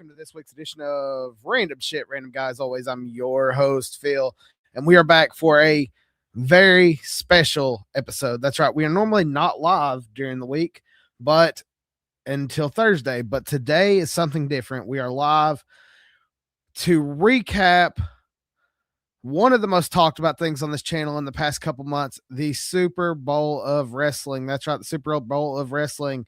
welcome to this week's edition of Random Shit, Random Guys. Always, I'm your host, Phil, and we are back for a very special episode. That's right, we are normally not live during the week, but until Thursday, but today is something different. We are live to recap one of the most talked about things on this channel in the past couple months, the Super Bowl of Wrestling. That's right, the Super Bowl of Wrestling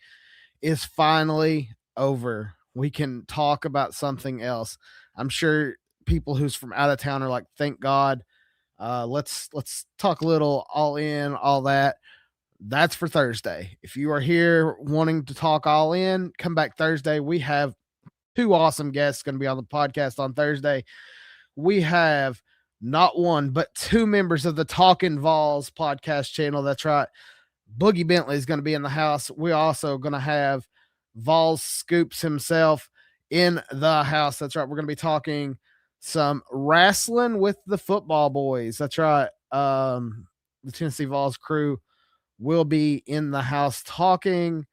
is finally over. We can talk about something else. I'm sure people who's from out of town are like, thank God. Let's talk a little all in, all that. That's for Thursday. If you are here wanting to talk all in, come back Thursday. We have two awesome guests going to be on the podcast on Thursday. We have not one, but two members of the Talkin' Vols podcast channel. That's right. Boogie Bentley is going to be in the house. We're also going to have Vols Scoops himself in the house. That's right. We're going to be talking some wrestling with the football boys. That's right. The Tennessee Vols crew will be in the house talking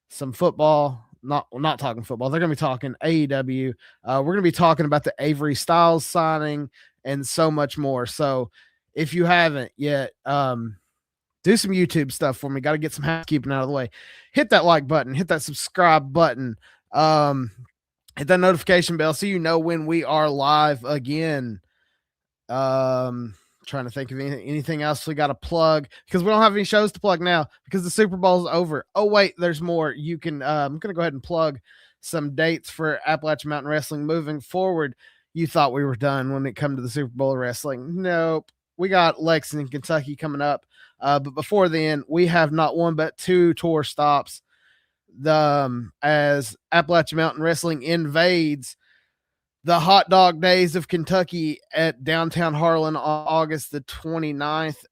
some football. Not talking football. They're going to be talking AEW. We're going to be talking about the Avery Styles signing and so much more. So if you haven't yet, do some YouTube stuff for me. Got to get some housekeeping out of the way. Hit that like button. Hit that subscribe button. Hit that notification bell so you know when we are live again. Trying to think of anything else we got to plug because we don't have any shows to plug now because the Super Bowl is over. Oh, wait, there's more. You can, I'm going to go ahead and plug some dates for Appalachian Mountain Wrestling moving forward. You thought we were done when it come to the Super Bowl of Wrestling. Nope. We got Lexington, Kentucky coming up. But before then, we have not one but two tour stops. As Appalachian Mountain Wrestling invades the hot dog days of Kentucky at downtown Harlan on August the 29th.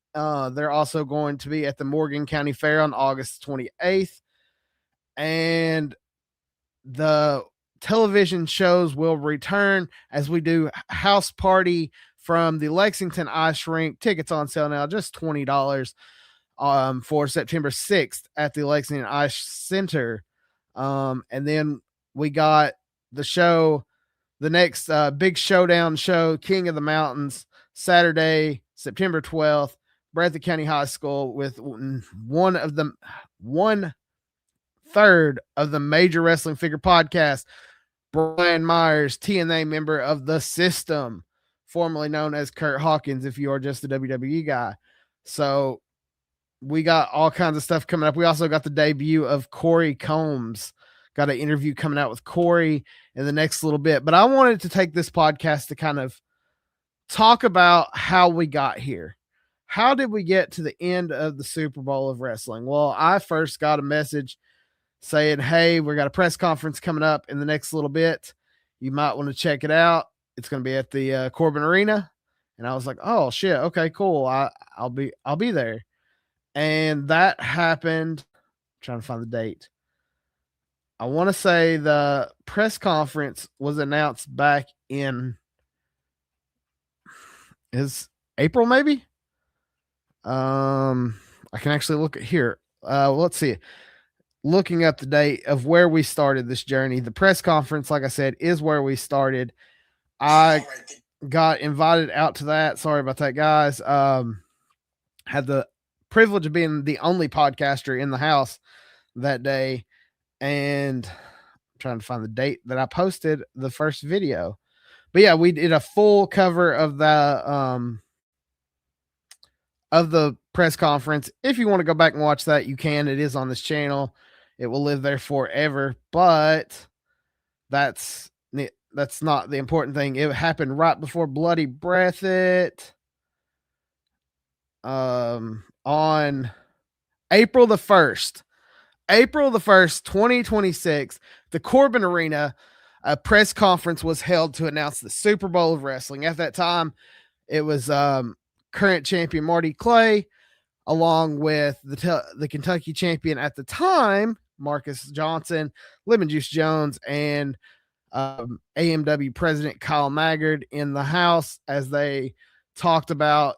They're also going to be at the Morgan County Fair on August 28th. And the television shows will return as we do House Party from the Lexington Ice Rink. Tickets on sale now, just $20 for September 6th at the Lexington Ice Center. And then we got the show, the next big showdown show, King of the Mountains, Saturday, September 12th, Breathitt County High School with one third of the Major Wrestling Figure Podcast, Brian Myers, TNA member of The System, formerly known as Kurt Hawkins, if you are just a WWE guy. So we got all kinds of stuff coming up. We also got the debut of Corey Combs. Got an interview coming out with Corey in the next little bit. But I wanted to take this podcast to kind of talk about how we got here. How did we get to the end of the Super Bowl of Wrestling? Well, I first got a message saying, hey, we got a press conference coming up in the next little bit. You might want to check it out. It's going to be at the Corbin Arena. And I was like, oh shit. Okay, cool. I'll be there. And that happened. I'm trying to find the date. I want to say the press conference was announced back in April, maybe. I can actually look at here. Let's see. Looking up the date of where we started this journey. The press conference, like I said, is where we started. I got invited out to that. Sorry about that, guys. Had the privilege of being the only podcaster in the house that day. And I'm trying to find the date that I posted the first video. But yeah, we did a full cover of the press conference. If you want to go back and watch that, you can. It is on this channel. It will live there forever, but that's not the important thing. It happened right before Bloody Breathitt. On April the 1st, 2026, the Corbin Arena, a press conference was held to announce the Super Bowl of Wrestling. At that time, it was current champion Marty Clay, along with the Kentucky champion at the time, Marcus Johnson, Lemon Juice Jones, and AMW president Kyle Maggard in the house as they talked about,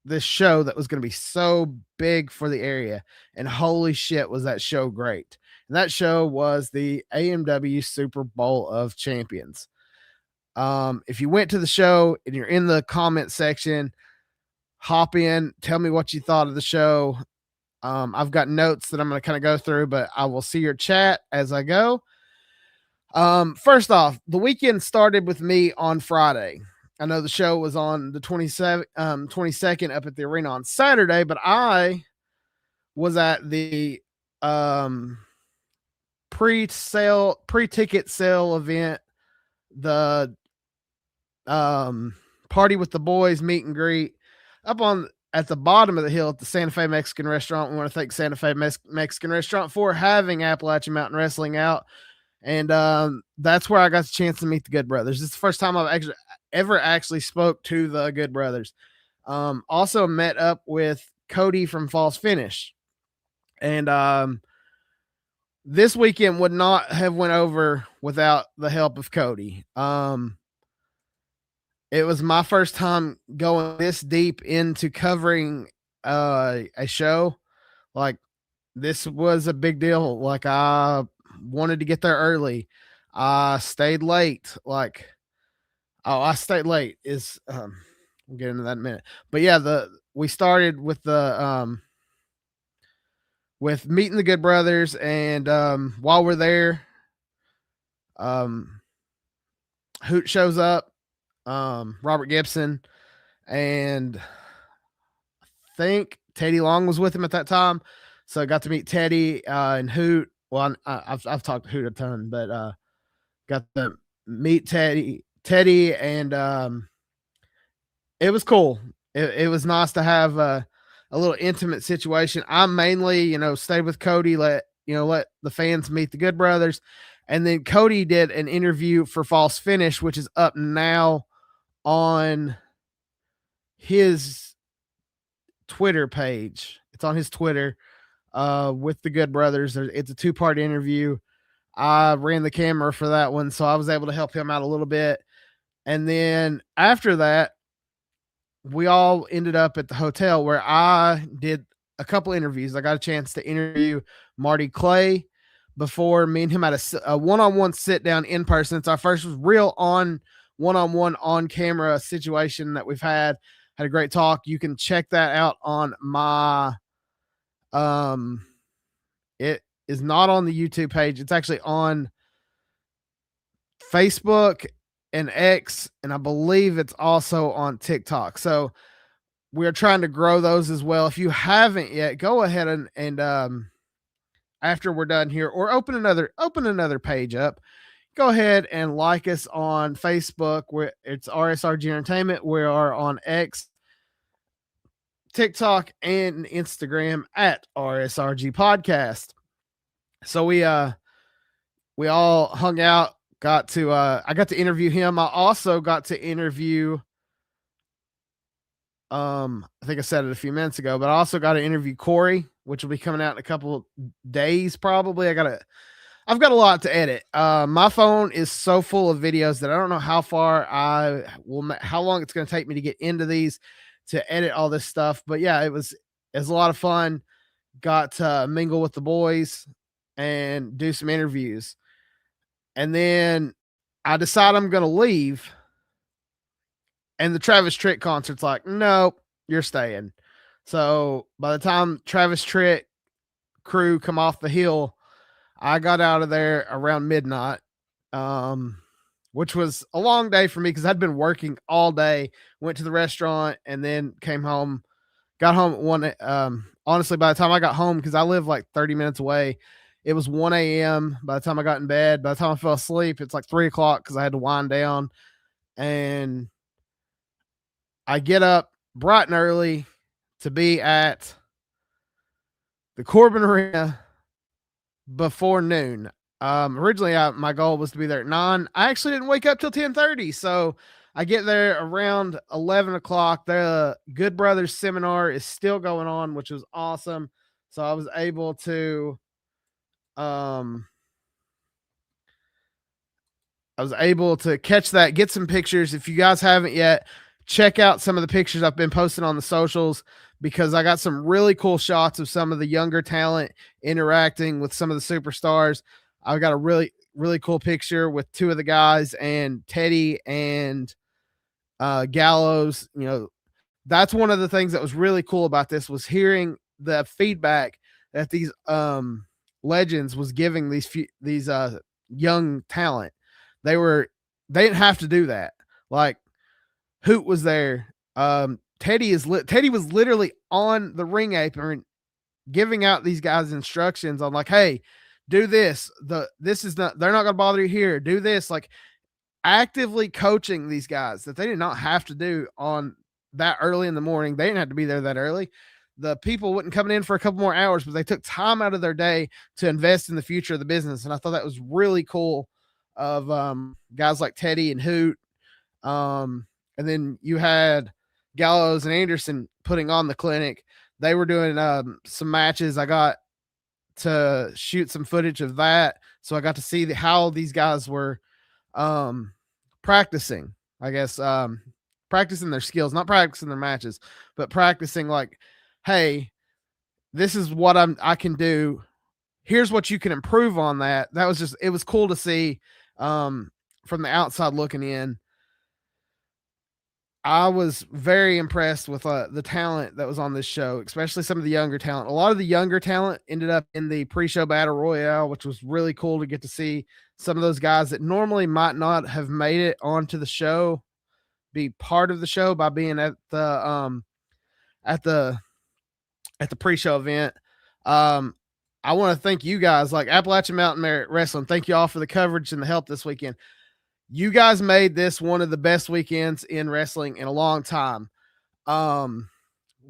this show that was going to be so big for the area. And holy shit, was that show great. and that show was the AMW Super Bowl of Champions. If you went to the show and you're in the comment section, hop in, tell me what you thought of the show. I've got notes that I'm going to kind of go through, but I will see your chat as I go. First off, the weekend started with me on Friday. I know the show was on the 22nd up at the arena on Saturday, but I was at the pre-ticket sale event, the party with the boys meet and greet up on at the bottom of the hill at the Santa Fe Mexican Restaurant. We want to thank Santa Fe Mexican Restaurant for having Appalachian Mountain Wrestling out. And that's where I got the chance to meet the Good Brothers. It's the first time I've ever spoke to the Good Brothers. Also met up with Cody from False Finish. And this weekend would not have went over without the help of Cody. It was my first time going this deep into covering a show. Like, this was a big deal. Like, I wanted to get there early. I stayed late. I stayed late is we'll get into that in a minute. But yeah, we started with with meeting the Good Brothers, and while we're there, Hoot shows up, Robert Gibson, and I think Teddy Long was with him at that time. So I got to meet Teddy and Hoot. Well, I've talked to Hoot a ton, but got to meet Teddy, and it was cool. It was nice to have a little intimate situation. I mainly, stayed with Cody, let the fans meet the Good Brothers. And then Cody did an interview for False Finish, which is up now on his Twitter page. It's on his Twitter with the Good Brothers. It's a 2-part interview. I ran the camera for that one, so I was able to help him out a little bit. And then after that, we all ended up at the hotel where I did a couple interviews. I got a chance to interview Marty Clay before me and him had a one-on-one sit down in person. It's our first real one-on-one on camera situation that we've had a great talk. You can check that out on my, it is not on the YouTube page. It's actually on Facebook and X, and I believe it's also on TikTok. So we're trying to grow those as well. If you haven't yet, go ahead and after we're done here, or open another page up. Go ahead and like us on Facebook, where it's RSRG Entertainment. We are on X, TikTok, and Instagram at RSRG Podcast. So we all hung out. I got to interview him. I also got to interview, I think I said it a few minutes ago, but I also got to interview Corey, which will be coming out in a couple of days probably. I've got a lot to edit. My phone is so full of videos that I don't know how long it's going to take me to get into these to edit all this stuff. But yeah, it was a lot of fun. Got to mingle with the boys and do some interviews. And then I decide I'm going to leave. And the Travis Tritt concert's like, nope, you're staying. So by the time Travis Tritt crew come off the hill, I got out of there around midnight, which was a long day for me because I'd been working all day, went to the restaurant, and then came home. Got home at 1. Honestly, by the time I got home, because I live like 30 minutes away, it was 1 a.m. By the time I got in bed, by the time I fell asleep, it's like 3 o'clock because I had to wind down. And I get up bright and early to be at the Corbin Arena before noon. Originally, my goal was to be there at 9. I actually didn't wake up till 10:30, so I get there around 11 o'clock. The Good Brothers seminar is still going on, which was awesome. So I was able to, catch that, get some pictures. If you guys haven't yet, check out some of the pictures I've been posting on the socials, because I got some really cool shots of some of the younger talent interacting with some of the superstars. I've got a really, really cool picture with two of the guys, and Teddy and Gallows. You know, that's one of the things that was really cool about this, was hearing the feedback that these legends was giving these young talent. They didn't have to do that. Like, Hoot was there. Teddy was literally on the ring apron giving out these guys instructions on, like, hey, do this. They're not going to bother you here. Do this. Like, actively coaching these guys that they did not have to do on that early in the morning. They didn't have to be there that early. The people wouldn't come in for a couple more hours, but they took time out of their day to invest in the future of the business. And I thought that was really cool of guys like Teddy and Hoot. And then you had Gallows and Anderson putting on the clinic. They were doing some matches. I got to shoot some footage of that, so I got to see how these guys were practicing, I guess, practicing their skills, not practicing their matches, but practicing, like, hey, this is what I can do. Here's what you can improve on that. It was cool to see from the outside looking in. I was very impressed with the talent that was on this show, especially some of the younger talent. A lot of the younger talent ended up in the pre-show battle royale, which was really cool to get to see some of those guys that normally might not have made it onto the show be part of the show by being at the pre-show event. I want to thank you guys, like Appalachian Mountain Merit Wrestling. Thank you all for the coverage and the help this weekend. You guys made this one of the best weekends in wrestling in a long time. One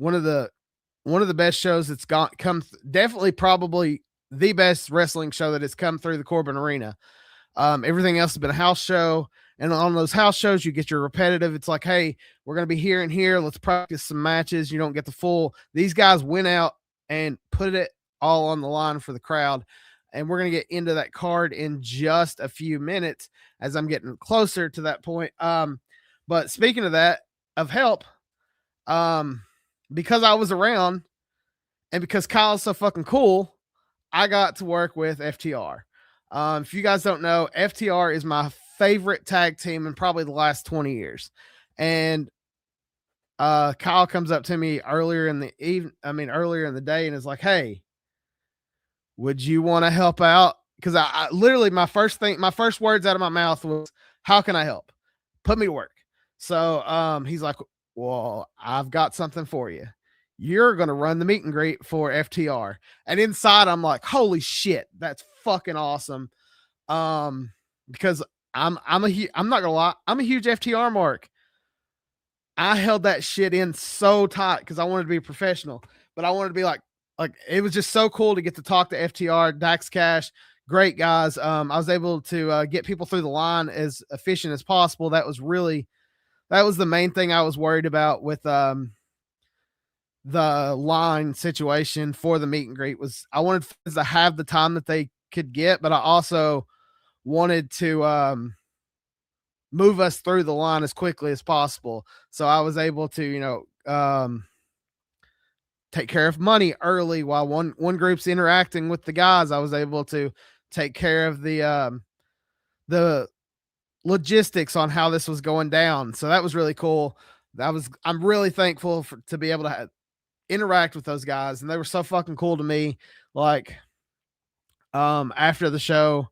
of the best shows that's definitely probably the best wrestling show that has come through the Corbin Arena. Everything else has been a house show, and on those house shows you get your repetitive. It's like, hey, we're going to be here and here. Let's practice some matches. You don't get the full. These guys went out and put it all on the line for the crowd. And we're going to get into that card in just a few minutes as I'm getting closer to that point. But speaking of that, of help, because I was around and because Kyle's so fucking cool, I got to work with FTR. If you guys don't know, FTR is my favorite tag team in probably the last 20 years. And Kyle comes up to me earlier in the day and is like, hey, would you want to help out? Because I literally, my first words out of my mouth was, how can I help? Put me to work. So he's like, well, I've got something for you. You're going to run the meet and greet for FTR. And inside I'm like, holy shit, that's fucking awesome. Because I'm not going to lie, I'm a huge FTR mark. I held that shit in so tight because I wanted to be professional, but I wanted to be like, it was just so cool to get to talk to FTR, Dax Cash, great guys. I was able to get people through the line as efficient as possible. That was the main thing I was worried about with the line situation for the meet and greet. Was I wanted to have the time that they could get, but I also wanted to move us through the line as quickly as possible. So I was able to, take care of money early while one group's interacting with the guys. I was able to take care of the logistics on how this was going down. So that was really cool. I'm really thankful to be able to interact with those guys, and they were so fucking cool to me. Like, after the show,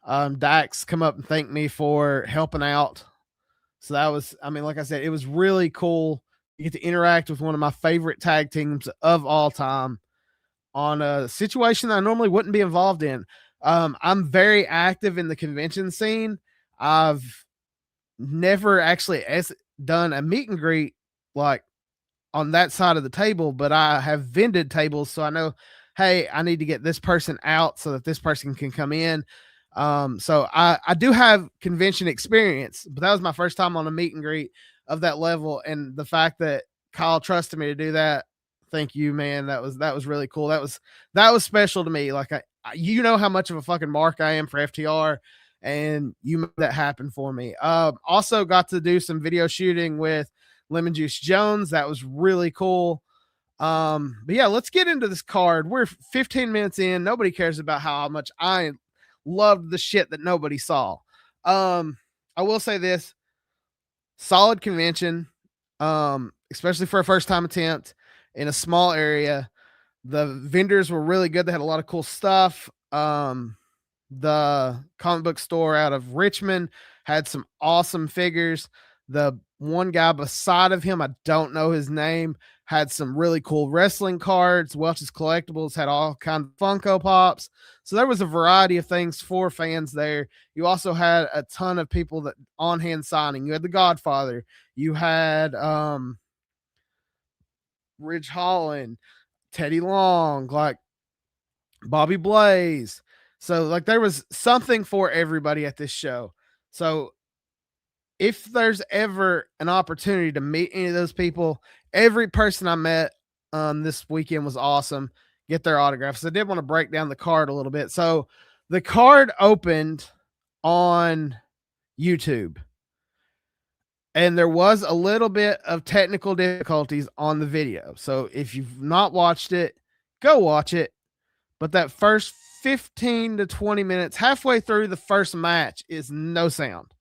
Dax come up and thanked me for helping out. So that was, like I said, it was really cool. You get to interact with one of my favorite tag teams of all time on a situation that I normally wouldn't be involved in. I'm very active in the convention scene. I've never actually done a meet and greet like on that side of the table, but I have vended tables. So I know, hey, I need to get this person out so that this person can come in. So I do have convention experience, but that was my first time on a meet and greet of that level. And the fact that Kyle trusted me to do that, thank you, man. That was really cool. That was special to me. Like, you know how much of a fucking mark I am for FTR. and you made that happen for me. Also got to do some video shooting with Lemon Juice Jones. That was really cool. But yeah, let's get into this card. We're 15 minutes in. Nobody cares about how much I loved the shit that nobody saw. I will say this: solid convention, especially for a first time attempt in a small area. The vendors were really good. They had a lot of cool stuff. The comic book store out of Richmond had some awesome figures. The one guy beside of him, I don't know his name, had some really cool wrestling cards. Welch's Collectibles had all kinds of Funko Pops. So there was a variety of things for fans there. You also had a ton of people that on hand signing. You had the Godfather. You had Ridge Holland, Teddy Long, like Bobby Blaze. So like there was something for everybody at this show. So if there's ever an opportunity to meet any of those people, every person I met this weekend was awesome. Get their autographs. I did want to break down the card a little bit. So the card opened on YouTube, and there was a little bit of technical difficulties on the video. So if you've not watched it, go watch it. But that first 15 to 20 minutes, halfway through the first match, is no sound.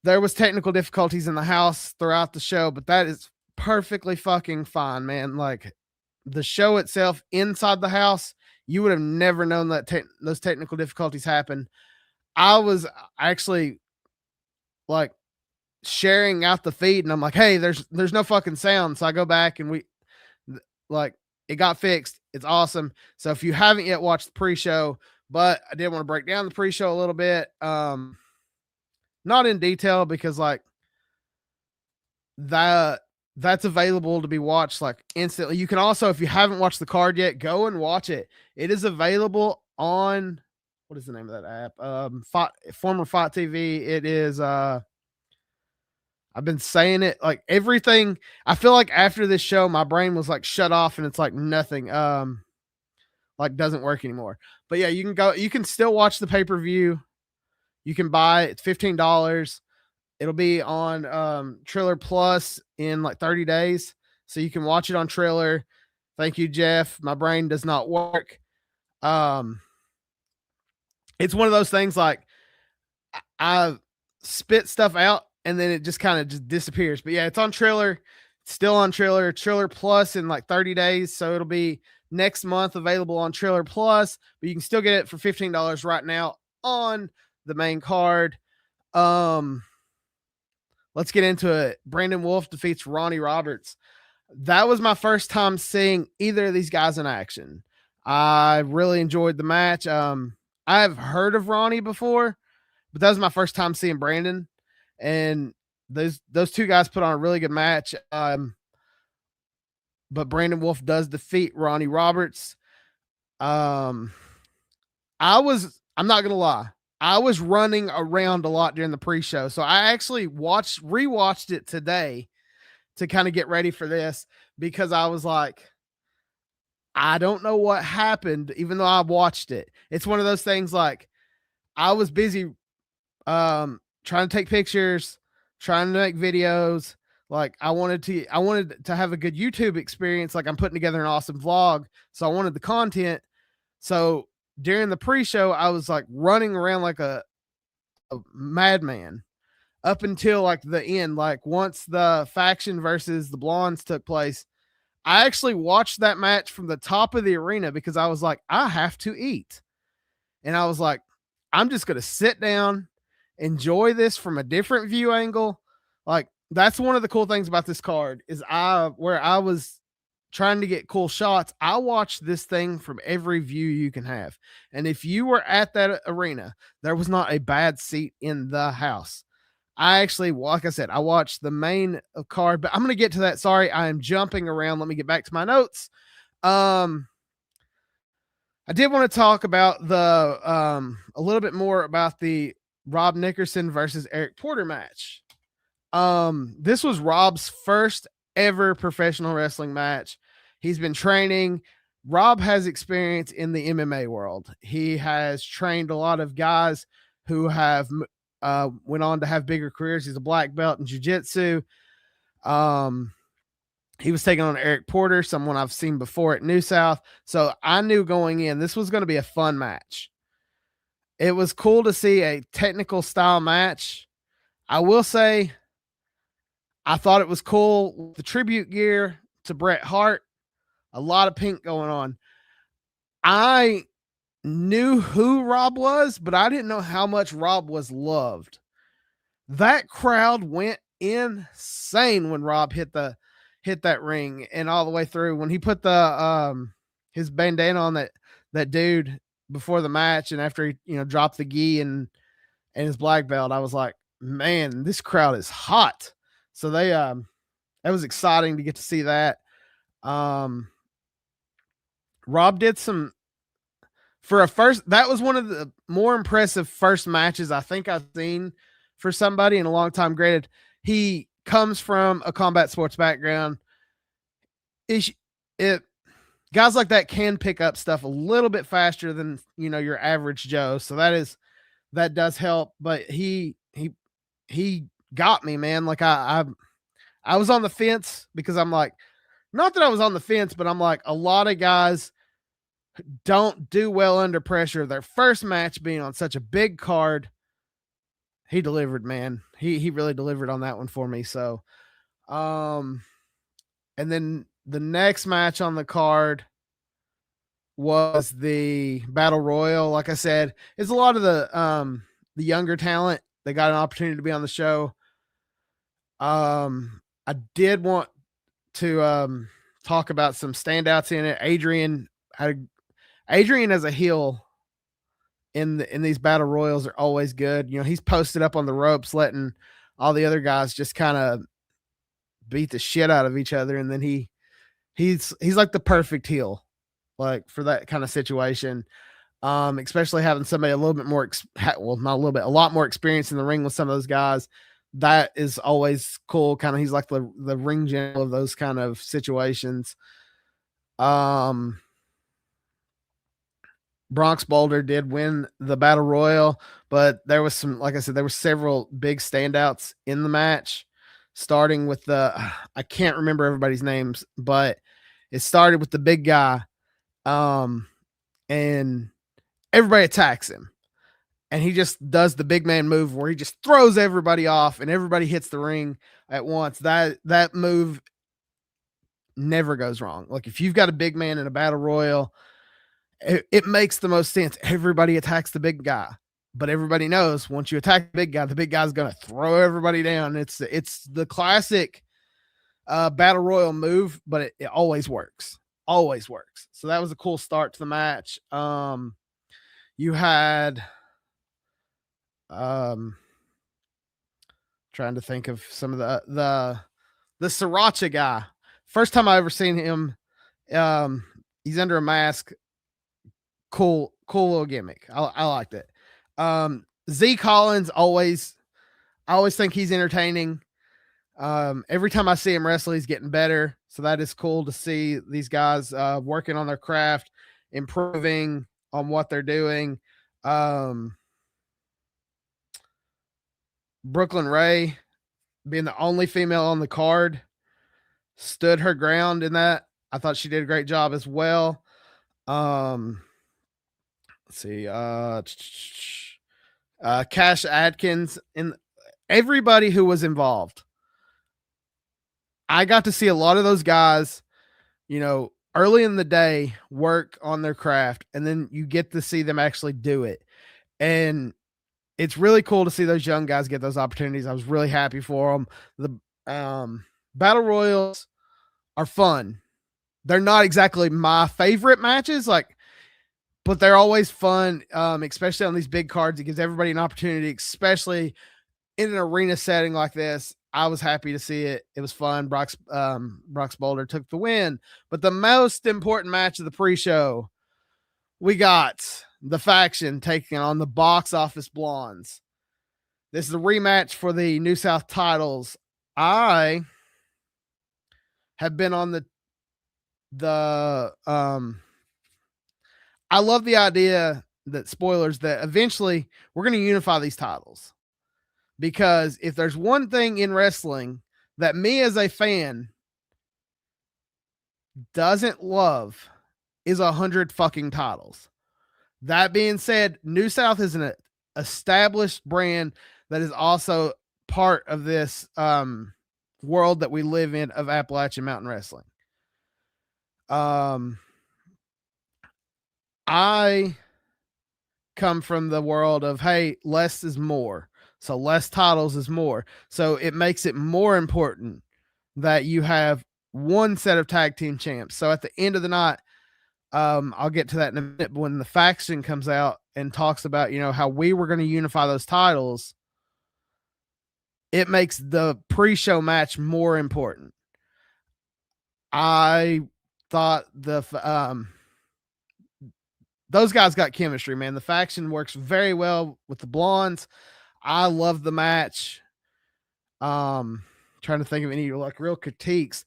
There was technical difficulties in the house throughout the show, but that is perfectly fucking fine, man. Like the show itself inside the house, you would have never known that those technical difficulties happened. I was actually like sharing out the feed, and I'm like, hey, there's no fucking sound. So I go back and it got fixed. It's awesome. So if you haven't yet watched the pre-show, but I did want to break down the pre-show a little bit. Not in detail because like that's available to be watched like instantly. You can also, if you haven't watched the card yet, go and watch it. It is available on, what is the name of that app? Former Fight TV. It is, I've been saying it like everything. I feel like after this show, my brain was like shut off and it's like nothing, like doesn't work anymore. But yeah, you can still watch the pay-per-view. You can buy it. It's $15. It'll be on Triller Plus in like 30 days. So you can watch it on Triller. Thank you, Jeff. My brain does not work. It's one of those things like I spit stuff out and then it just kind of just disappears. But yeah, it's on Triller. It's still on Triller Plus in like 30 days. So it'll be next month available on Triller Plus, but you can still get it for $15 right now on the main card. Let's get into it. Brandon Wolf defeats Ronnie Roberts. That was my first time seeing either of these guys in action. I really enjoyed the match. I've heard of Ronnie before, but that was my first time seeing Brandon, and those two guys put on a really good match. But Brandon Wolf does defeat Ronnie Roberts. I'm not gonna lie, I was running around a lot during the pre-show, so I actually rewatched it today to kind of get ready for this because I was like, I don't know what happened, even though I watched it. It's one of those things like I was busy trying to take pictures, trying to make videos. Like I wanted to have a good YouTube experience. Like I'm putting together an awesome vlog. So I wanted the content. So during the pre-show, I was like running around like a madman up until like the end. Like once the faction versus the Blondes took place, I actually watched that match from the top of the arena because I was like, I have to eat. And I was like, I'm just going to sit down, enjoy this from a different view angle. Like that's one of the cool things about this card is where I was trying to get cool shots. I watched this thing from every view you can have. And if you were at that arena, there was not a bad seat in the house. I actually, like I said, I watched the main card, but I'm going to get to that. Sorry, I am jumping around. Let me get back to my notes. I did want to talk about a little bit more about the Rob Nickerson versus Eric Porter match. This was Rob's first ever professional wrestling match. He's been training. Rob has experience in the MMA world. He has trained a lot of guys who have went on to have bigger careers. He's a black belt in jiu-jitsu. He was taking on Eric Porter, someone I've seen before at New South. So I knew going in, this was going to be a fun match. It was cool to see a technical style match. I will say, I thought it was cool with the tribute gear to Bret Hart. A lot of pink going on. I knew who Rob was, but I didn't know how much Rob was loved. That crowd went insane when Rob hit that ring and all the way through. When he put the his bandana on that dude before the match, and after he dropped the gi and his black belt, I was like, man, this crowd is hot. So they that was exciting to get to see that. Rob did some for a first. That was one of the more impressive first matches I think I've seen for somebody in a long time. Granted, he comes from a combat sports background. Guys like that can pick up stuff a little bit faster than your average Joe. So that does help. But he got me, man. Like I was on the fence because I'm like, not that I was on the fence, but I'm like, a lot of guys don't do well under pressure. Their first match being on such a big card, he delivered, man. He really delivered on that one for me. So, and then the next match on the card was the Battle Royal. Like I said, it's a lot of the younger talent. They got an opportunity to be on the show. I did want to talk about some standouts in it. Adrian as a heel in these battle royals are always good. He's posted up on the ropes, letting all the other guys just kind of beat the shit out of each other, and then he's like the perfect heel, like for that kind of situation. Especially having somebody a little bit more, not a little bit, a lot more experience in the ring with some of those guys. That is always cool. Kind of, he's like the ring general of those kind of situations. Bronx Boulder did win the Battle Royal, but there was like I said, there were several big standouts in the match, starting with I can't remember everybody's names, but it started with the big guy, and everybody attacks him. And he just does the big man move where he just throws everybody off and everybody hits the ring at once. That move never goes wrong. Like if you've got a big man in a battle royal, it makes the most sense. Everybody attacks the big guy, but everybody knows once you attack the big guy's going to throw everybody down. It's the classic battle royal move, but it always works. Always works. So that was a cool start to the match. You had trying to think of some of the Sriracha guy. First time I ever seen him. He's under a mask. Cool little gimmick. I liked it. Z Collins, I always think he's entertaining. Every time I see him wrestle, he's getting better. So that is cool to see these guys working on their craft, improving on what they're doing. Brooklyn Ray, being the only female on the card, stood her ground in that. I thought she did a great job as well. Let's see. Cash Adkins and everybody who was involved. I got to see a lot of those guys, early in the day work on their craft, and then you get to see them actually do it. And it's really cool to see those young guys get those opportunities. I was really happy for them. The battle royals are fun. They're not exactly my favorite matches, but they're always fun, especially on these big cards. It gives everybody an opportunity, especially in an arena setting like this. I was happy to see it. It was fun. Brox Boulder took the win. But the most important match of the pre-show, we got the Faction taking on the Box Office Blondes. This is a rematch for the New South titles. I have been on the I love the idea that spoilers that eventually we're going to unify these titles. Because if there's one thing in wrestling that me as a fan doesn't love is 100 fucking titles. That being said, New South is an established brand that is also part of this world that we live in of Appalachian Mountain Wrestling. I come from the world of, hey, less is more. So less titles is more. So it makes it more important that you have one set of tag team champs. So at the end of the night, I'll get to that in a minute. But when the faction comes out and talks about, how we were going to unify those titles, it makes the pre-show match more important. I thought those guys got chemistry, man. The faction works very well with the blondes. I love the match. Trying to think of any real critiques.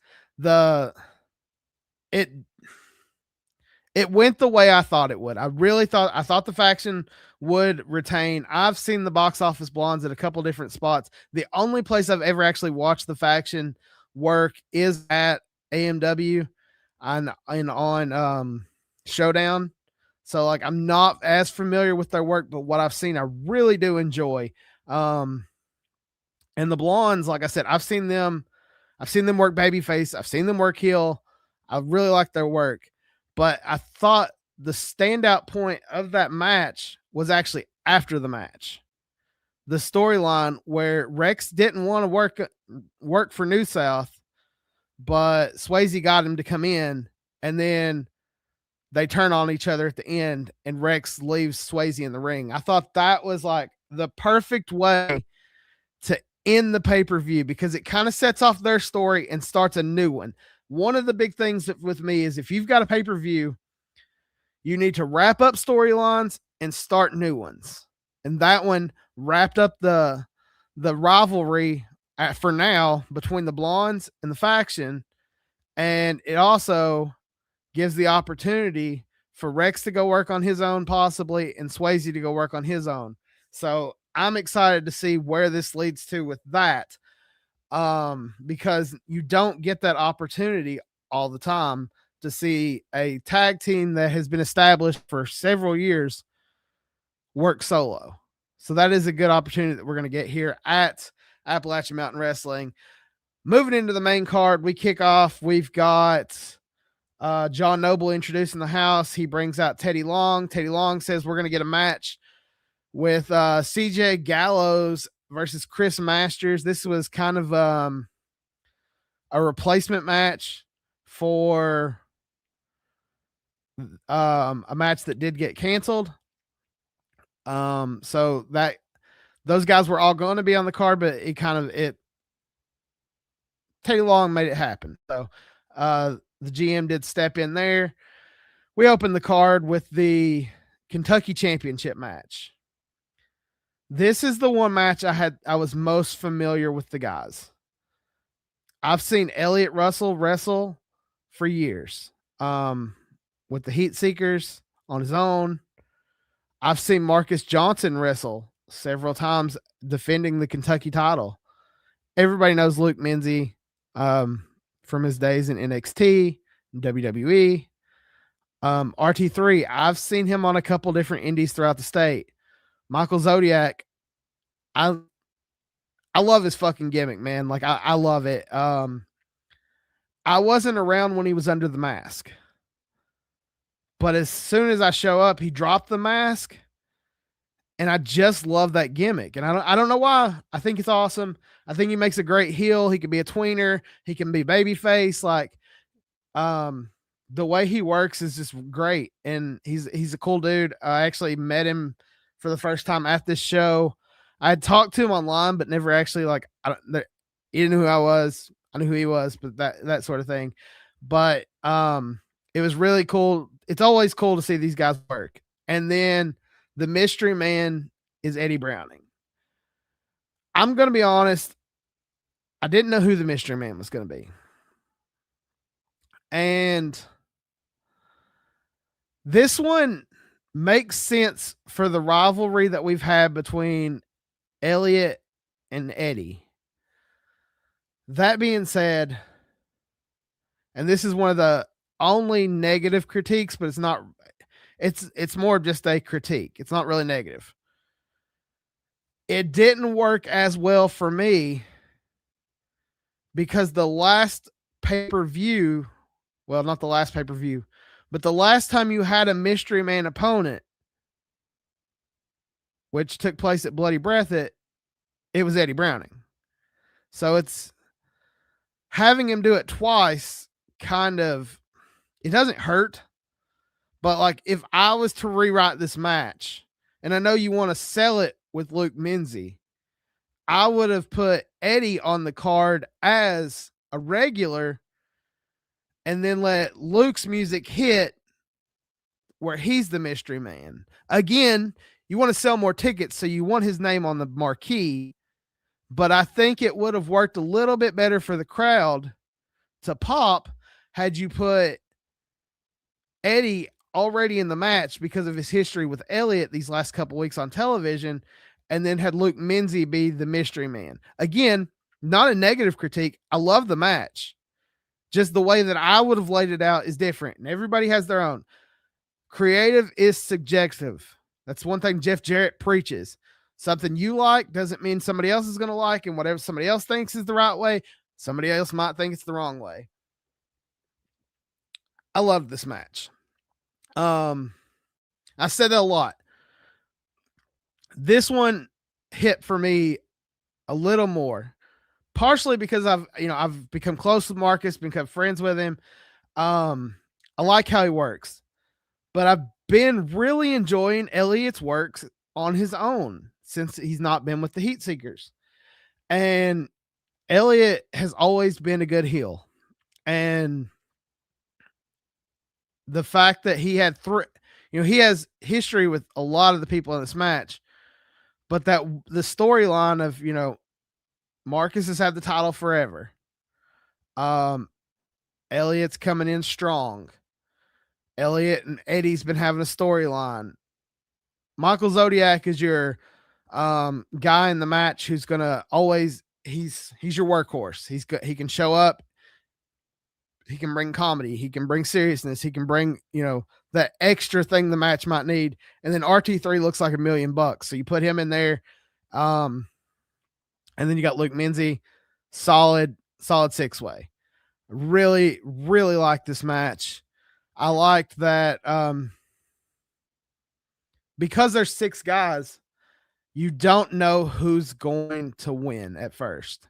It went the way I thought it would. I thought the faction would retain. I've seen the box office blondes at a couple different spots. The only place I've ever actually watched the faction work is at AMW and on Showdown. So I'm not as familiar with their work, but what I've seen, I really do enjoy. And the blondes, like I said, I've seen them work babyface. I've seen them work heel. I really like their work. But I thought the standout point of that match was actually after the match. The storyline where Rex didn't want to work for New South, but Swayze got him to come in, and then they turn on each other at the end, and Rex leaves Swayze in the ring. I thought that was the perfect way to end the pay-per-view because it kind of sets off their story and starts a new one. One of the big things with me is if you've got a pay-per-view, you need to wrap up storylines and start new ones. And that one wrapped up the rivalry for now between the blondes and the faction. And it also gives the opportunity for Rex to go work on his own possibly and Swayze to go work on his own. So I'm excited to see where this leads to with that. Because you don't get that opportunity all the time to see a tag team that has been established for several years work solo. So that is a good opportunity that we're going to get here at Appalachian Mountain Wrestling. Moving into the main card, we kick off. We've got John Noble introducing the house. He brings out Teddy Long. Teddy Long says we're going to get a match with CJ Gallows versus Chris Masters. This was kind of a replacement match for a match that did get canceled. So that those guys were all going to be on the card, but Teddy Long made it happen. So the GM did step in there. We opened the card with the Kentucky Championship match. This is the one match I was most familiar with the guys. I've seen Elliott Russell wrestle for years with the Heat Seekers on his own. I've seen Marcus Johnson wrestle several times defending the Kentucky title. Everybody knows Luke Menzie from his days in NXT, WWE. RT3, I've seen him on a couple different indies throughout the state. Michael Zodiac, I love his fucking gimmick, man. I love it. I wasn't around when he was under the mask, but as soon as I show up, he dropped the mask, and I just love that gimmick. And I don't know why. I think it's awesome. I think he makes a great heel. He could be a tweener. He can be babyface. The way he works is just great, and he's a cool dude. I actually met him for the first time at this show. I had talked to him online, but never actually he didn't know who I was. I knew who he was, but that sort of thing. But it was really cool. It's always cool to see these guys work. And then the mystery man is Eddie Browning. I'm going to be honest. I didn't know who the mystery man was going to be. And this one, makes sense for the rivalry that we've had between Elliott and Eddie. That being said, and this is one of the only negative critiques, but it's more just a critique. It's not really negative. It didn't work as well for me because the last pay-per-view, well, not the last pay-per-view, but the last time you had a mystery man opponent, which took place at Bloody Breath, it was Eddie Browning. So it's having him do it twice kind of, it doesn't hurt, but like if I was to rewrite this match, and I know you want to sell it with Luke Menzie, I would have put Eddie on the card as a regular and then let Luke's music hit where he's the mystery man. Again, you want to sell more tickets, so you want his name on the marquee, but I think it would have worked a little bit better for the crowd to pop had you put Eddie already in the match because of his history with Elliott these last couple weeks on television, and then had Luke Menzie be the mystery man. Again, not a negative critique. I love the match. Just the way that I would have laid it out is different, and everybody has their own. Creative is subjective. That's one thing Jeff Jarrett preaches. Something you like doesn't mean somebody else is going to like, and whatever somebody else thinks is the right way, somebody else might think it's the wrong way. I love this match. I said that a lot. This one hit for me a little more, partially because I've become close with Marcus, become friends with him. I like how he works, but I've been really enjoying Elliott's works on his own since he's not been with the Heat Seekers. And Elliott has always been a good heel. And the fact that he had he has history with a lot of the people in this match, but that the storyline of, Marcus has had the title forever. Elliott's coming in strong. Elliott and Eddie's been having a storyline. Michael Zodiac is your guy in the match who's gonna always he's your workhorse. He can show up. He can bring comedy. He can bring seriousness. He can bring that extra thing the match might need. And then RT3 looks like $1 million, so you put him in there. And then you got Luke Menzie, solid 6-way. Really, really like this match. I liked that because there's 6 guys, you don't know who's going to win at first.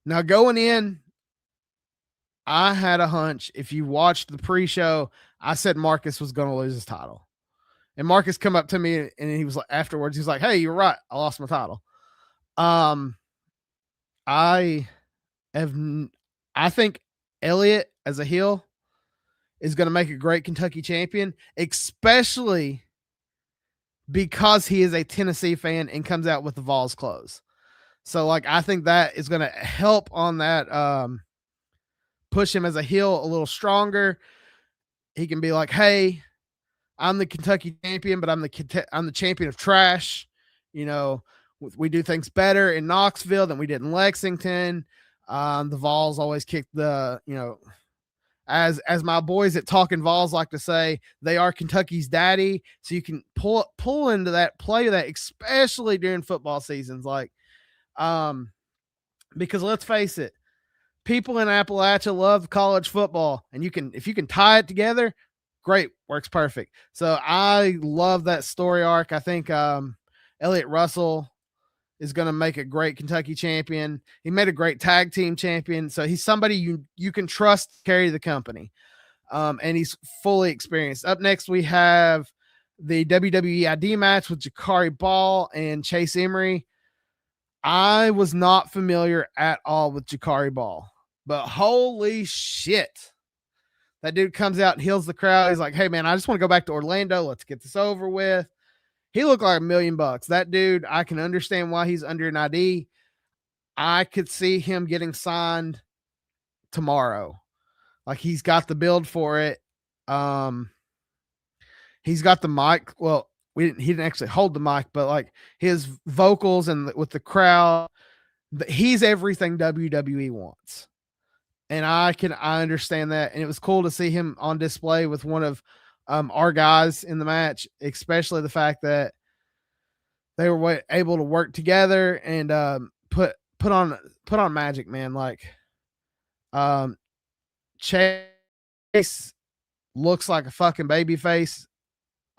Now, going in, I had a hunch. If you watched the pre-show, I said Marcus was going to lose his title. And Marcus come up to me and he was like, afterwards, he's like, "Hey, you're right. I lost my title." I think Elliott as a heel is going to make a great Kentucky champion, especially because he is a Tennessee fan and comes out with the Vols clothes. So I think that is going to help on that, push him as a heel a little stronger. He can be like, "Hey, I'm the Kentucky champion, but I'm the champion of trash. We do things better in Knoxville than we did in Lexington. The Vols always kick the, as my boys at Talking Vols like to say, they are Kentucky's daddy. So you can pull into that, play that, especially during football seasons. Because let's face it, people in Appalachia love college football, and if you can tie it together, great, works perfect. So I love that story arc. I think Elliott Russell is going to make a great Kentucky champion. He made a great tag team champion. So he's somebody you can trust to carry the company. And he's fully experienced. Up next, we have the WWE ID match with Jakari Ball and Chase Emery. I was not familiar at all with Jakari Ball, but holy shit. That dude comes out and heals the crowd. He's like, "Hey, man, I just want to go back to Orlando. Let's get this over with." He looked like $1 million. That dude, I can understand why he's under an ID. I could see him getting signed tomorrow. He's got the build for it. he's got the mic. Well, he didn't actually hold the mic, but like his vocals and with the crowd, he's everything WWE wants. And I understand that. And it was cool to see him on display with one of our guys in the match, especially the fact that they were able to work together and put on magic, man. Like Chase looks like a fucking baby face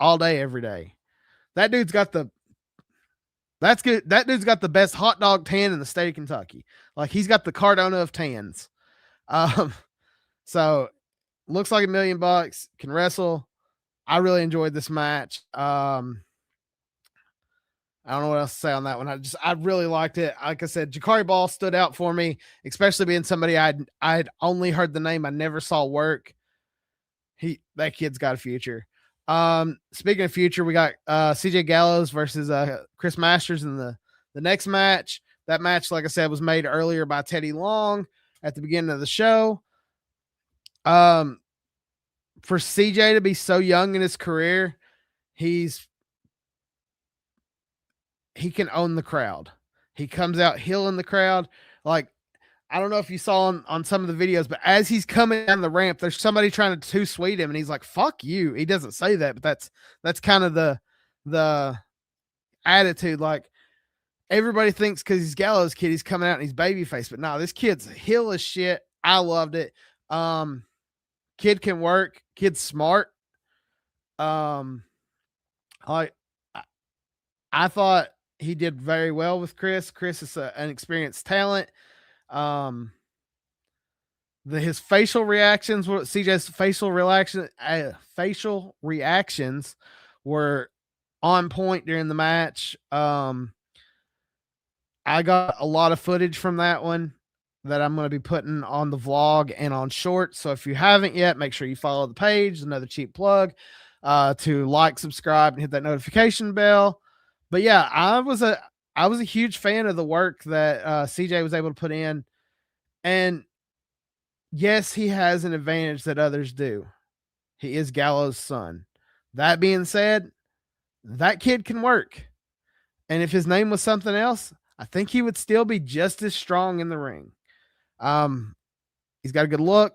all day, every day. That dude's got the That's good. That dude's got the best hot dog tan in the state of Kentucky. Like he's got the Cardona of tans. So looks like $1,000,000, can wrestle. I really enjoyed this match. I don't know what else to say on that one. I really liked it. Like I said, Jakari Ball stood out for me, especially being somebody I'd only heard the name. I never saw work. That kid's got a future. Speaking of future, we got CJ Gallows versus Chris Masters in the next match. That match, like I said, was made earlier by Teddy Long at the beginning of the show. For CJ to be so young in his career, he can own the crowd. He comes out healing the crowd. Like, I don't know if you saw on some of the videos, but as he's coming down the ramp, there's somebody trying to too sweet him, and he's like, "Fuck you." He doesn't say that, but that's kind of the attitude. Like, everybody thinks because he's Gallows kid, he's coming out and he's babyface, but no, this kid's heel as shit. I loved it. Kid can work. Kid's smart. I thought he did very well with Chris. Chris is an experienced talent. His facial reactions, CJ's facial reactions were on point during the match. I got a lot of footage from that one that I'm going to be putting on the vlog and on shorts. So if you haven't yet, make sure you follow the page. Another cheap plug to like, subscribe, and hit that notification bell. But yeah, I was a huge fan of the work that CJ was able to put in. And yes, he has an advantage that others do. He is Gallows' son. That being said, that kid can work. And if his name was something else, I think he would still be just as strong in the ring. He's got a good look.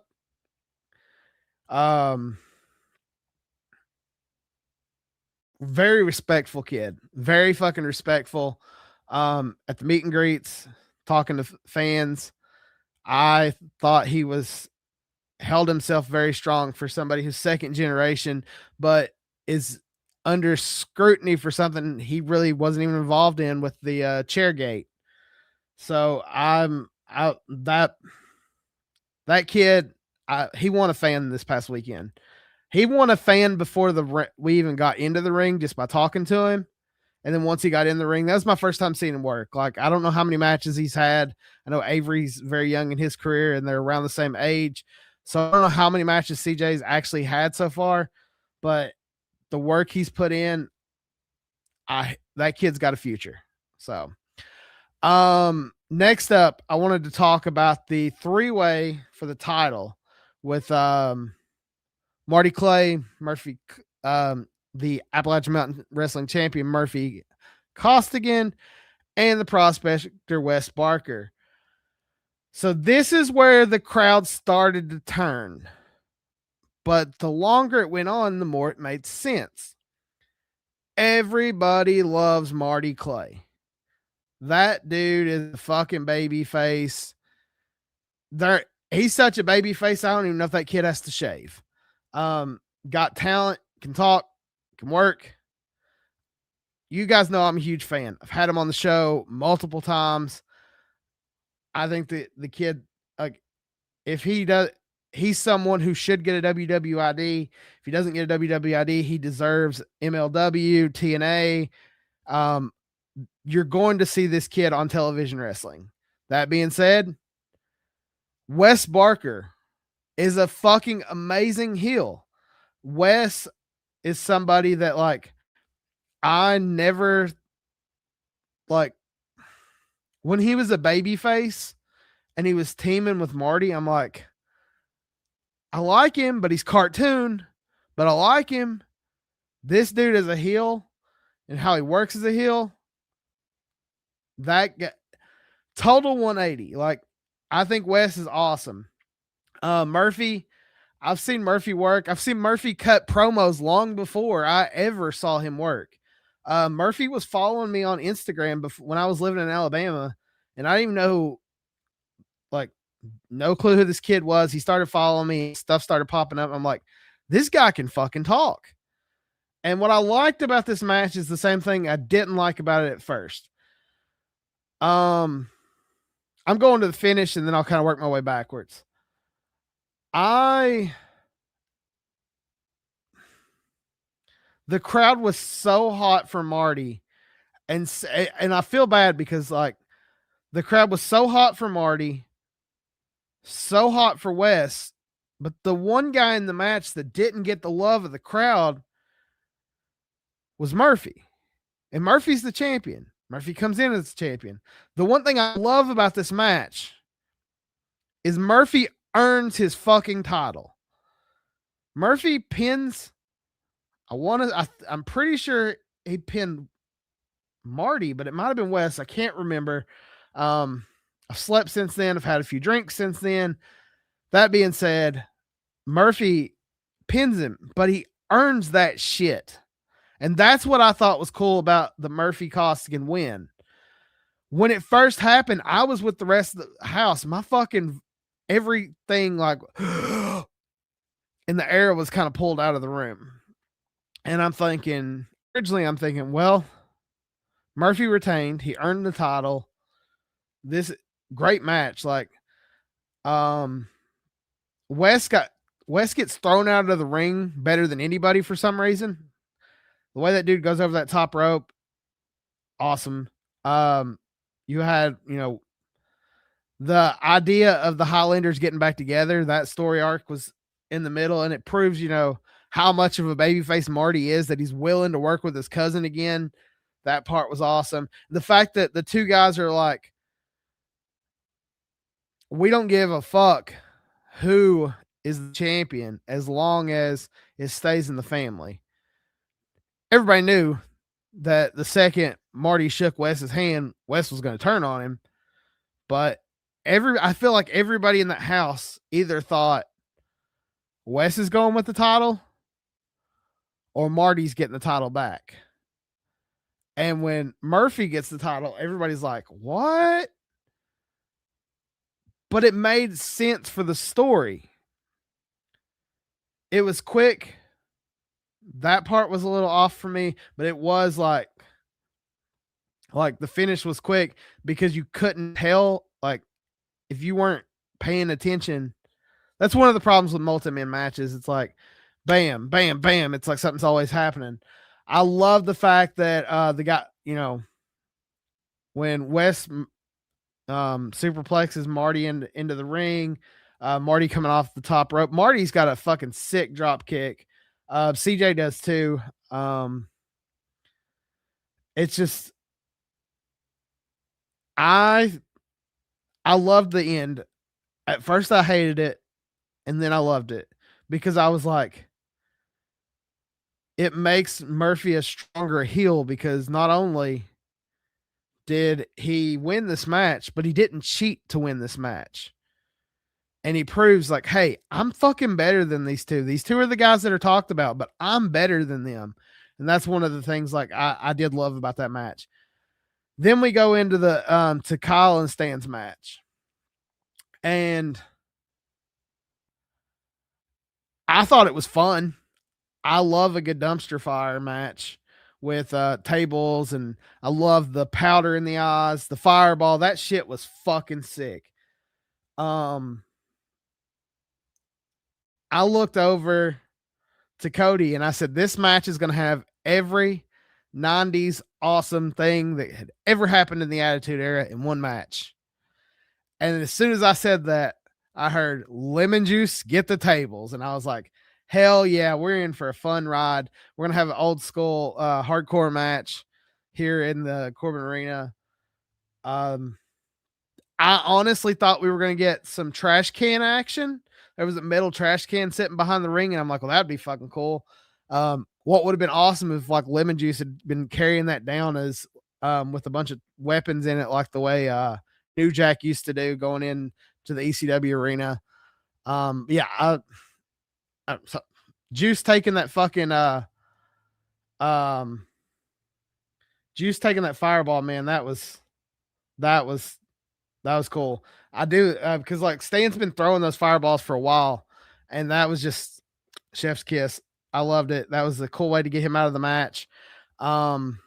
Very respectful kid. Very fucking respectful. At the meet and greets, talking to fans, I thought he held himself very strong for somebody who's second generation, but is under scrutiny for something he really wasn't even involved in with the chair gate. So that kid, he won a fan this past weekend. He won a fan before we even got into the ring just by talking to him. And then once he got in the ring, that was my first time seeing him work. Like, I don't know how many matches he's had. I know Avery's very young in his career and they're around the same age. So I don't know how many matches CJ's actually had so far, but the work he's put in, that kid's got a future. So, next up, I wanted to talk about the 3-way for the title with Marty Clay, Murphy, the Appalachian Mountain Wrestling Champion Murphy Costigan, and the prospector Wes Barker. So this is where the crowd started to turn. But the longer it went on, the more it made sense. Everybody loves Marty Clay. That dude is a fucking baby face. He's such a baby face, I don't even know if that kid has to shave. Got talent, can talk, can work. You guys know I'm a huge fan. I've had him on the show multiple times. I think the kid, like, if he does, he's someone who should get a WWID. If he doesn't get a WWID, he deserves MLW, TNA. You're going to see this kid on television wrestling. That being said, Wes Barker is a fucking amazing heel. Wes is somebody that, like, I never, like, when he was a baby face and he was teaming with Marty, I'm like, I like him, but he's cartoon, but I like him. This dude is a heel and how he works as a heel, that total 180. Like, I think Wes is awesome. Murphy, I've seen Murphy work. I've seen Murphy cut promos long before I ever saw him work. Murphy was following me on Instagram when I was living in Alabama, and I didn't even know, like, no clue who this kid was. He started following me. Stuff started popping up. I'm like, this guy can fucking talk. And what I liked about this match is the same thing I didn't like about it at first. I'm going to the finish, and then I'll kind of work my way backwards. The crowd was so hot for Marty, and I feel bad because, like, the crowd was so hot for Marty, so hot for Wes, but the one guy in the match that didn't get the love of the crowd was Murphy. And Murphy's the champion. Murphy comes in as the champion. The one thing I love about this match is Murphy earns his fucking title. Murphy pins, I'm pretty sure he pinned Marty, but it might have been Wes. I can't remember. I've slept since then. I've had a few drinks since then. That being said, Murphy pins him, but he earns that shit. And that's what I thought was cool about the Murphy Costigan win. When it first happened, I was with the rest of the house. My fucking everything, like, in the air was kind of pulled out of the room. And originally I'm thinking, well, Murphy retained. He earned the title. This great match. Like, Wes gets thrown out of the ring better than anybody for some reason. The way that dude goes over that top rope, awesome. You had, the idea of the Highlanders getting back together. That story arc was in the middle, and it proves, how much of a babyface Marty is, that he's willing to work with his cousin again. That part was awesome. The fact that the two guys are like, we don't give a fuck who is the champion as long as it stays in the family. Everybody knew that the second Marty shook Wes's hand, Wes was going to turn on him. But I feel like everybody in that house either thought Wes is going with the title or Marty's getting the title back. And when Murphy gets the title, everybody's like, what? But it made sense for the story. It was quick. That part was a little off for me, but it was like the finish was quick because you couldn't tell, like, if you weren't paying attention. That's one of the problems with multi-man matches. It's like, bam, bam, bam. It's like something's always happening. I love the fact that the guy, when Wes superplexes Marty into the ring, Marty coming off the top rope. Marty's got a fucking sick drop kick. CJ does too. It's just, I loved the end. At first I hated it, and then I loved it because I was like, it makes Murphy a stronger heel because not only did he win this match, but he didn't cheat to win this match. And he proves, like, hey, I'm fucking better than these two. These two are the guys that are talked about, but I'm better than them. And that's one of the things, like, I did love about that match. Then we go into the to Kyle and Stan's match. And I thought it was fun. I love a good dumpster fire match with tables, and I love the powder in the eyes, the fireball. That shit was fucking sick. I looked over to Cody and I said, this match is going to have every 90s awesome thing that had ever happened in the Attitude Era in one match. And as soon as I said that, I heard Lemon Juice get the tables. And I was like, hell yeah, we're in for a fun ride. We're going to have an old school hardcore match here in the Corbin Arena. I honestly thought we were going to get some trash can action. There was a metal trash can sitting behind the ring, and I'm like, well, that'd be fucking cool. What would have been awesome if like Lemon Juice had been carrying that down as with a bunch of weapons in it, like the way New Jack used to do going in to the ECW arena. Yeah, so Juice taking that fucking um Juice taking that fireball, man, that was cool. I do because like Stan's been throwing those fireballs for a while, and that was just chef's kiss. I loved it. That was a cool way to get him out of the match. Um,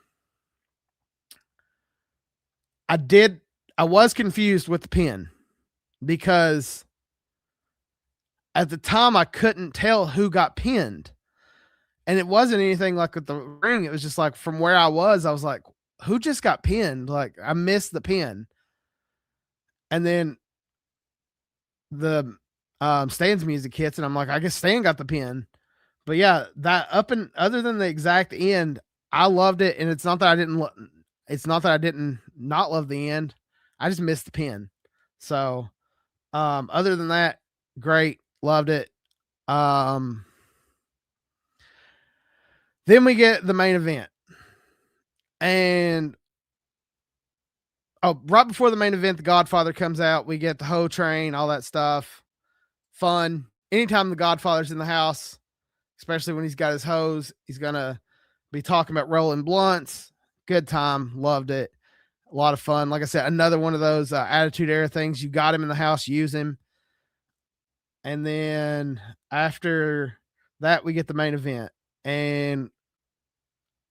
I was confused with the pin because at the time I couldn't tell who got pinned. And it wasn't anything like with the ring. It was just like from where I was like, who just got pinned? Like I missed the pin. And then the Stan's music hits, and I'm like, I guess Stan got the pin. But yeah, that up and other than the exact end, I loved it. And it's not that I didn't not love the end. I just missed the pin. So other than that, great. Loved it. Then we get the main event. And right before the main event, the Godfather comes out. We get the hoe train, all that stuff. Fun. Anytime the Godfather's in the house, especially when he's got his hose, he's gonna be talking about rolling blunts. Good time. Loved it. A lot of fun. Like I said, another one of those Attitude Era things. You got him in the house, use him. And then after that, we get the main event. And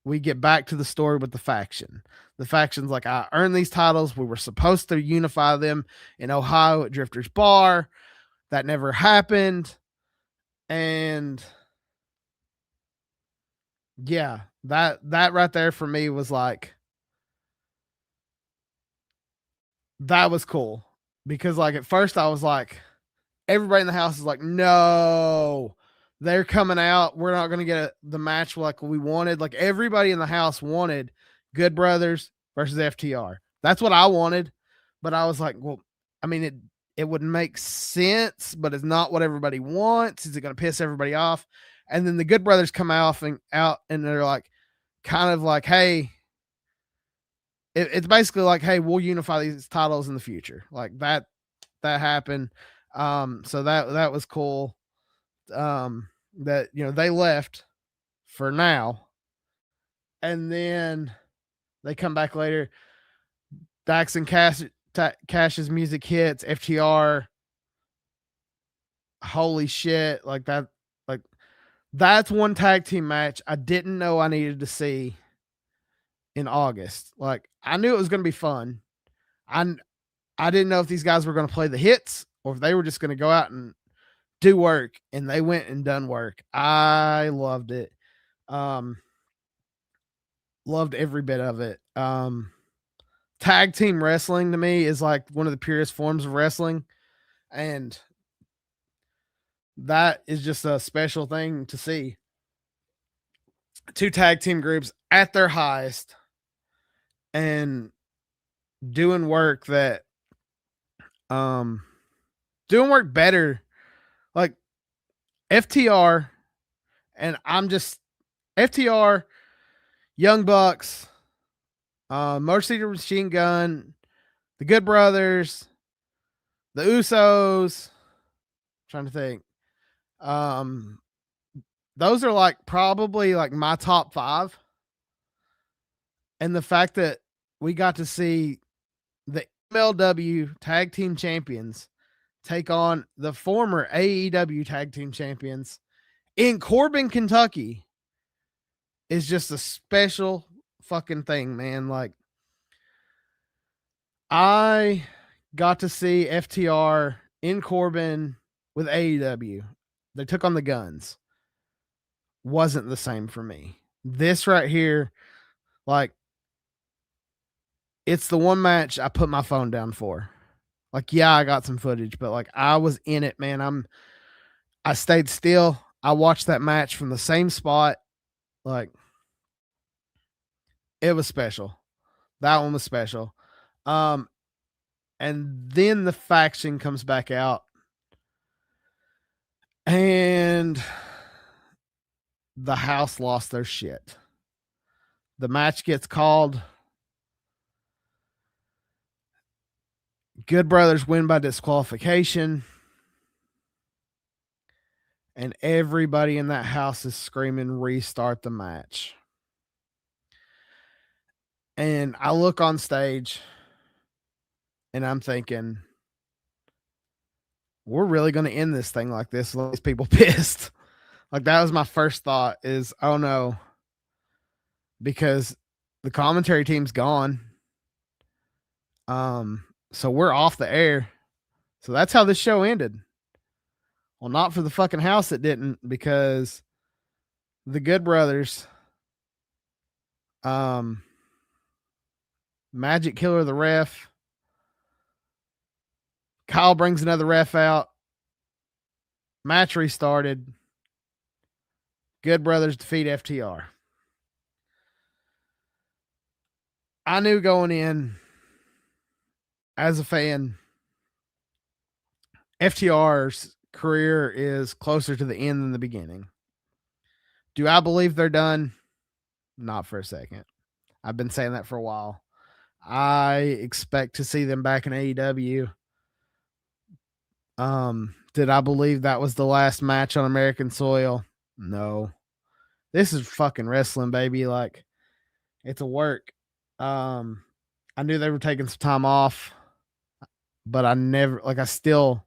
we get back to the story with the faction. The faction's like, I earned these titles. We were supposed to unify them in Ohio at Drifter's Bar. That never happened. And yeah, that right there for me was like, that was cool. Because like at first I was like, everybody in the house is like, no, they're coming out. We're not going to get the match like we wanted. Like everybody in the house wanted Good Brothers versus FTR. That's what I wanted. But I was like, well, I mean, it would make sense, but it's not what everybody wants. Is it going to piss everybody off? And then the Good Brothers come out and they're like, kind of like, hey, it's basically like, hey, we'll unify these titles in the future. Like that happened. So that was cool. That, you know, they left for now. And then they come back later. Dax and Cash's music hits. FTR. Holy shit. Like that's one tag team match I didn't know I needed to see in August. Like I knew it was going to be fun. I didn't know if these guys were going to play the hits or if they were just going to go out and do work, and they went and done work. I loved it. Loved every bit of it. Tag team wrestling to me is like one of the purest forms of wrestling, and that is just a special thing to see. Two tag team groups at their highest and doing work doing work better. Like FTR, and I'm just FTR, Young Bucks, Motor City Machine Gun, the Good Brothers, the Usos. I'm trying to think. Those are like probably like my top 5. And the fact that we got to see the MLW tag team champions take on the former AEW tag team champions in Corbin, Kentucky is just a special fucking thing, man. Like I got to see FTR in Corbin with AEW. They took on the Guns. Wasn't the same for me. This right here, like, it's the one match I put my phone down for. Like, yeah, I got some footage, but like I was in it, man. I stayed still. I watched that match from the same spot. Like, it was special. That one was special. And then the faction comes back out. And the house lost their shit. The match gets called. Good Brothers win by disqualification. And everybody in that house is screaming, restart the match. And I look on stage and I'm thinking, we're really going to end this thing like this with these people pissed. Like, that was my first thought is, oh no, because the commentary team's gone. So we're off the air. So that's how this show ended. Well, not for the fucking house it didn't, because the Good Brothers, Magic Killer the ref, Kyle brings another ref out, match restarted, Good Brothers defeat FTR. I knew going in as a fan, FTR's career is closer to the end than the beginning. Do I believe they're done? Not for a second. I've been saying that for a while. I expect to see them back in AEW. Did I believe that was the last match on American soil? No. This is fucking wrestling, baby. Like, it's a work. I knew they were taking some time off, but I still,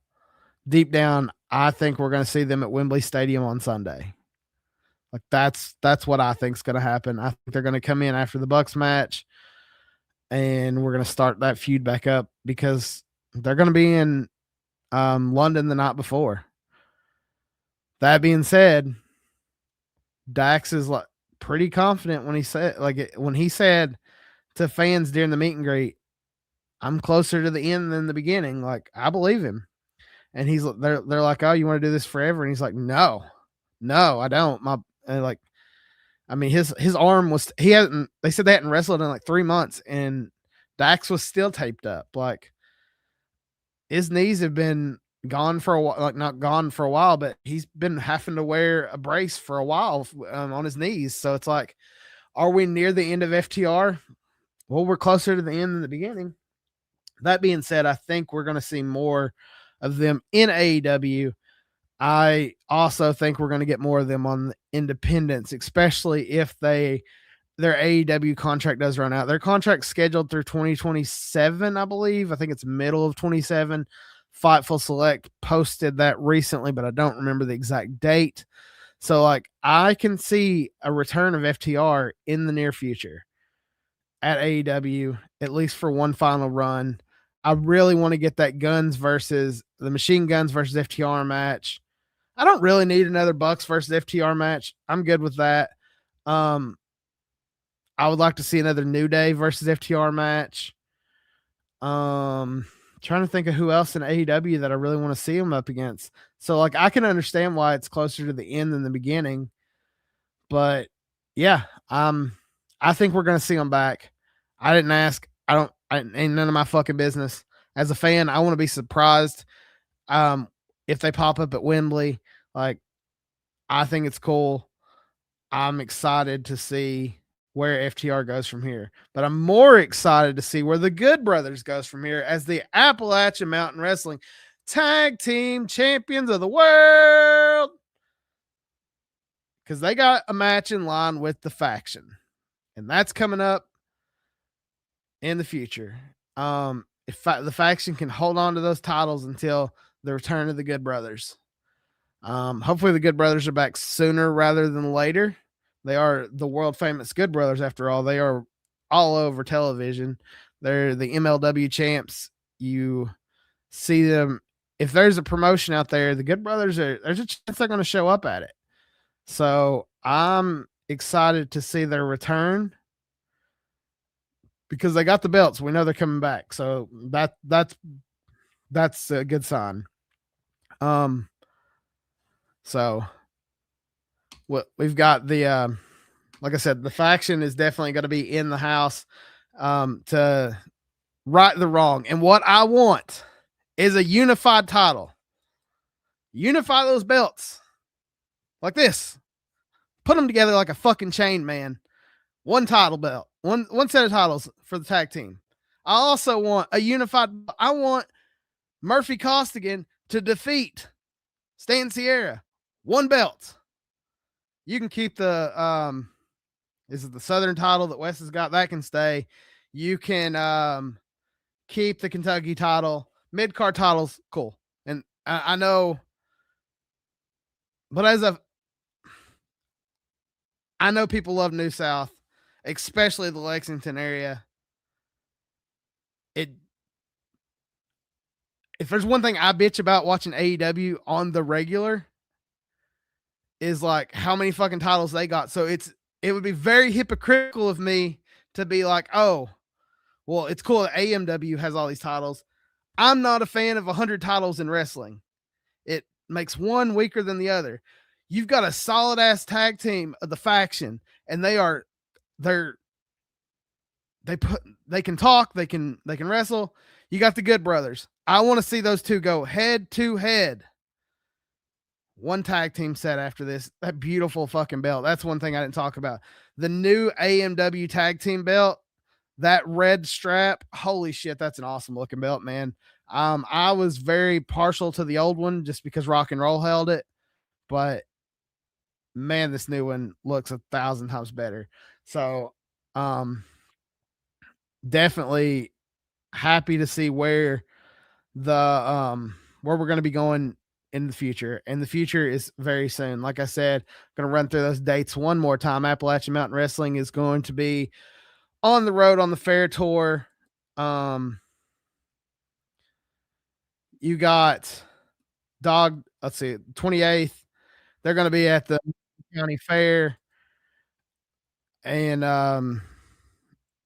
deep down, I think we're going to see them at Wembley Stadium on Sunday. Like, that's what I think is going to happen. I think they're going to come in after the Bucks match, and we're going to start that feud back up, because they're going to be in London the night before. That being said, Dax is like pretty confident when he said to fans during the meet and greet, I'm closer to the end than the beginning. Like, I believe him. And they're like, oh, you want to do this forever? And he's like, no, I don't. His arm was, they said they hadn't wrestled in like 3 months, and Dax was still taped up. Like, his knees have been gone for a while, like not gone for a while, but he's been having to wear a brace for a while on his knees. So it's like, are we near the end of FTR? Well, we're closer to the end than the beginning. That being said, I think we're going to see more of them in AEW. I also think we're going to get more of them on the independents, especially if their AEW contract does run out. Their contract's scheduled through 2027, I believe. I think it's middle of 27. Fightful Select posted that recently, but I don't remember the exact date. So, like, I can see a return of FTR in the near future at AEW, at least for one final run. I really want to get that Machine Guns versus FTR match. I don't really need another Bucks versus FTR match. I'm good with that. I would like to see another New Day versus FTR match. Trying to think of who else in AEW that I really want to see them up against. So, like, I can understand why it's closer to the end than the beginning. But yeah, I think we're going to see them back. I didn't ask. Ain't none of my fucking business. As a fan, I want to be surprised if they pop up at Wembley. Like, I think it's cool. I'm excited to see where FTR goes from here. But I'm more excited to see where the Good Brothers goes from here as the Appalachian Mountain Wrestling Tag Team Champions of the World. Because they got a match in line with the Faction. And that's coming up in the future. If the Faction can hold on to those titles until the return of the Good Brothers. Hopefully the Good Brothers are back sooner rather than later. They are the world famous Good Brothers, after all. They are all over television. They're the MLW champs. You see them. If there's a promotion out there, the Good Brothers there's a chance they're going to show up at it. So I'm excited to see their return, because they got the belts. We know they're coming back. So that's a good sign. So we've got the, like I said, the Faction is definitely going to be in the house to right the wrong. And what I want is a unified title. Unify those belts like this. Put them together like a fucking chain, man. One title belt, one set of titles for the tag team. I also want a unified. I want Murphy Costigan to defeat Stan Sierra. One belt. You can keep the this is the Southern title that Wes has got. That can stay. You can keep the Kentucky title. Mid-card titles, cool. And I know, but I know people love New South, especially the Lexington area. If there's one thing I bitch about watching AEW on the regular, is like how many fucking titles they got. So it would be very hypocritical of me to be like, oh, well, it's cool that AMW has all these titles. I'm not a fan of 100 titles in wrestling. It makes one weaker than the other. You've got a solid ass tag team of the Faction, and they can talk, they can wrestle. You got the Good Brothers. I want to see those two go head to head. One tag team set after this. That beautiful fucking belt. That's one thing I didn't talk about. The new AMW tag team belt, that red strap. Holy shit, that's an awesome looking belt, man. I was very partial to the old one just because Rock and Roll held it, but man, this new one looks 1,000 times better. So, definitely happy to see where where we're going to be going in the future. And the future is very soon. Like I said, I'm going to run through those dates one more time. Appalachian Mountain Wrestling is going to be on the road on the fair tour. You got let's see, 28th. They're going to be at the county fair, and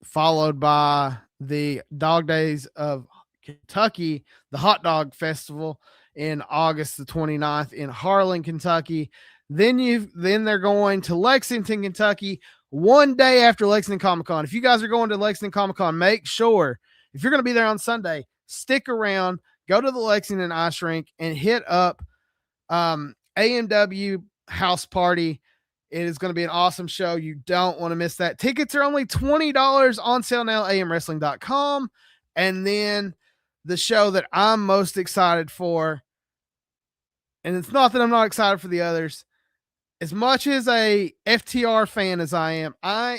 followed by the Dog Days of Kentucky, the Hot Dog Festival in August the 29th in Harlan, Kentucky. Then they're going to Lexington, Kentucky, one day after Lexington Comic-Con. If you guys are going to Lexington Comic-Con, make sure, if you're going to be there on Sunday, stick around, go to the Lexington Ice Rink, and hit up AMW House Party. It is going to be an awesome show. You don't want to miss that. Tickets are only $20 on sale now, amwrestling.com. And then the show that I'm most excited for, and it's not that I'm not excited for the others, as much as a FTR fan as I